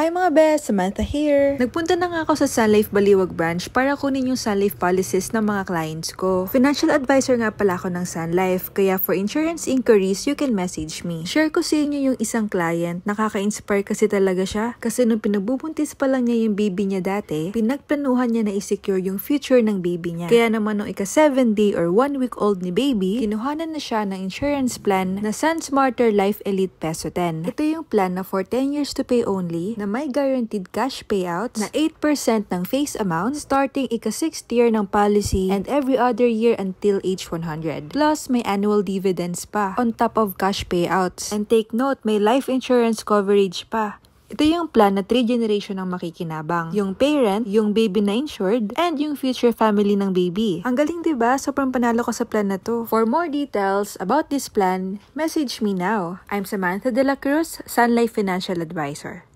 Hi mga best, Samantha here. Nagpunta na nga ako sa Sun Life Baliwag branch para kunin yung Sun Life policies ng mga clients ko. Financial advisor nga pala ako ng Sun Life, kaya for insurance inquiries, you can message me. Share ko sa inyo yung isang client, nakaka-inspire kasi talaga siya. Kasi nung pinagbubuntis pa lang niya yung baby niya dati, pinagplanuhan niya na i-secure yung future ng baby niya. Kaya naman nung ika-7 day or 1 week old ni baby, kinuhanan na siya ng insurance plan na Sun Smarter Life Elite Peso 10. Ito yung plan na for 10 years to pay only, na may guaranteed cash payouts na 8% ng face amount starting ika-6th year ng policy and every other year until age 100. Plus, may annual dividends pa on top of cash payouts. And take note, may life insurance coverage pa. Ito yung plan na 3 generation ang makikinabang. Yung parent, yung baby na insured, and yung future family ng baby. Ang galing diba? Sobrang panalo ko sa plan na to. For more details about this plan, message me now. I'm Samantha De La Cruz, Sun Life Financial Advisor.